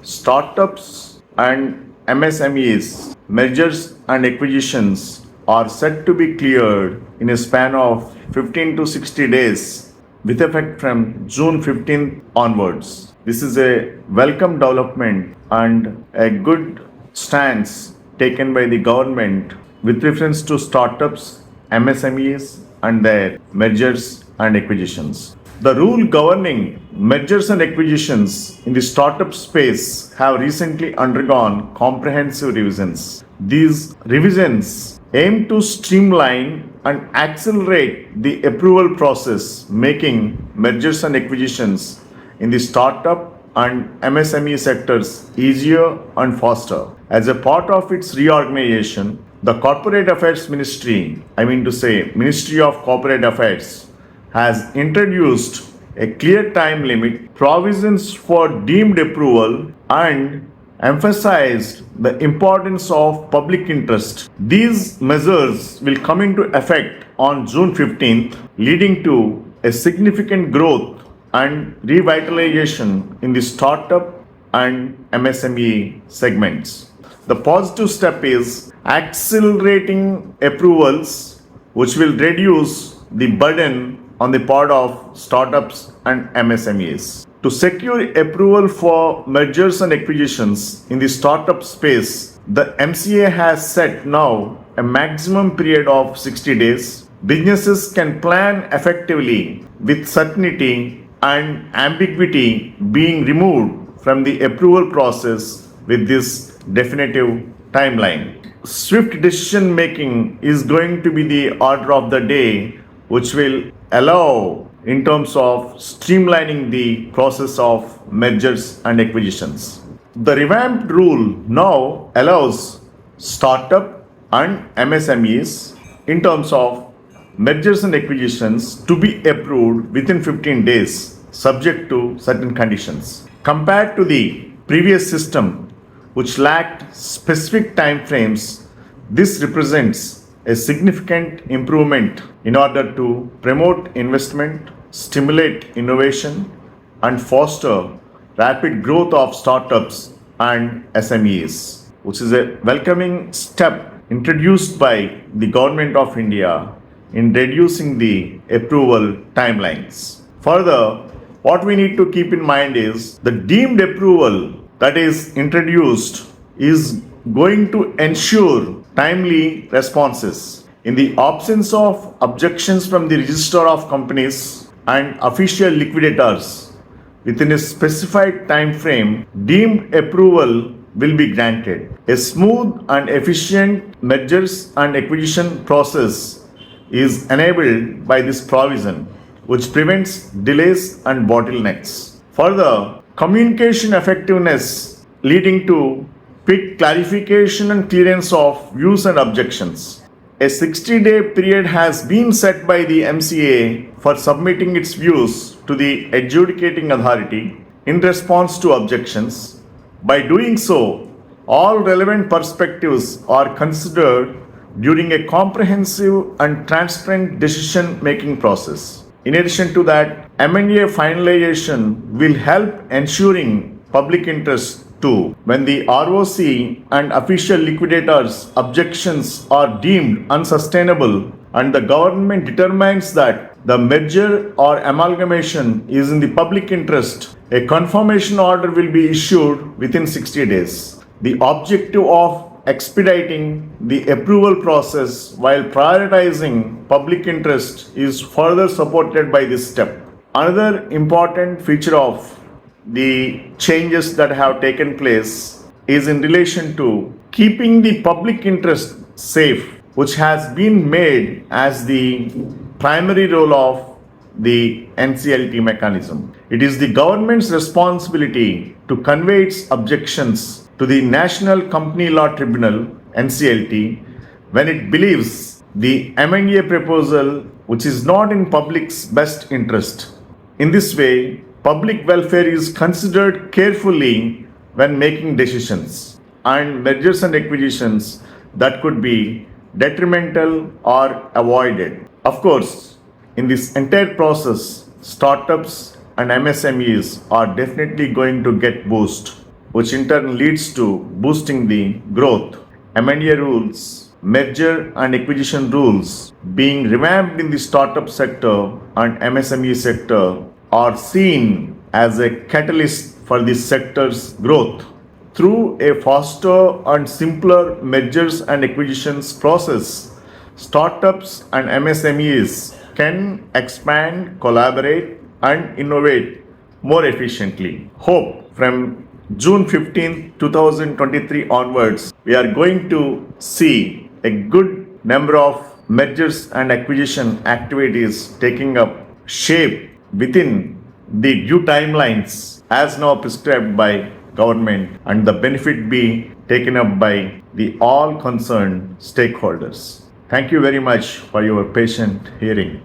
Startups and MSMEs, mergers and acquisitions are set to be cleared in a span of 15 to 60 days with effect from June 15th onwards. This is a welcome development and a good stance taken by the government with reference to startups, MSMEs, and their mergers and acquisitions. The rule governing mergers and acquisitions in the startup space have recently undergone comprehensive revisions. These revisions aim to streamline and accelerate the approval process, making mergers and acquisitions in the startup and MSME sectors easier and faster. As a part of its reorganization, the Corporate Affairs Ministry, Ministry of Corporate Affairs, has introduced a clear time limit, provisions for deemed approval, and emphasized the importance of public interest. These measures will come into effect on June 15th, leading to a significant growth and revitalization in the startup and MSME segments. The positive step is accelerating approvals, which will reduce the burden on the part of startups and MSMEs. To secure approval for mergers and acquisitions in the startup space, the MCA has set now a maximum period of 60 days. Businesses can plan effectively with certainty and ambiguity being removed from the approval process with this definitive timeline. Swift decision making is going to be the order of the day, which will allow in terms of streamlining the process of mergers and acquisitions. The revamped rule now allows startup and MSMEs in terms of mergers and acquisitions to be approved within 15 days subject to certain conditions. Compared to the previous system, which lacked specific time frames, this represents a significant improvement in order to promote investment, stimulate innovation, and foster rapid growth of startups and SMEs, which is a welcoming step introduced by the Government of India in reducing the approval timelines. Further, what we need to keep in mind is the deemed approval that is introduced is going to ensure timely responses. In the absence of objections from the Register of Companies and official liquidators within a specified time frame, deemed approval will be granted. A smooth and efficient mergers and acquisition process is enabled by this provision, which prevents delays and bottlenecks. Further, communication effectiveness leading to quick clarification and clearance of views and objections. A 60-day period has been set by the MCA for submitting its views to the adjudicating authority in response to objections. By doing so, all relevant perspectives are considered during a comprehensive and transparent decision-making process. In addition to that, M&A finalization will help ensuring public interest too. When the ROC and official liquidators' objections are deemed unsustainable and the government determines that the merger or amalgamation is in the public interest, a confirmation order will be issued within 60 days. The objective of expediting the approval process while prioritizing public interest is further supported by this step. Another important feature of the changes that have taken place is in relation to keeping the public interest safe, which has been made as the primary role of the NCLT mechanism. It is the government's responsibility to convey its objections to the National Company Law Tribunal, NCLT, when it believes the M&A proposal which is not in public's best interest. In this way, public welfare is considered carefully when making decisions, and mergers and acquisitions that could be detrimental or avoided. Of course, in this entire process, startups and MSMEs are definitely going to get boost. which in turn leads to boosting the growth. M&A rules, merger and acquisition rules being revamped in the startup sector and MSME sector are seen as a catalyst for the sector's growth. Through a faster and simpler mergers and acquisitions process, startups and MSMEs can expand, collaborate, and innovate more efficiently. Hope from June 15th, 2023 onwards, we are going to see a good number of mergers and acquisition activities taking up shape within the due timelines as now prescribed by government, and the benefit be taken up by the all concerned stakeholders. Thank you very much for your patient hearing.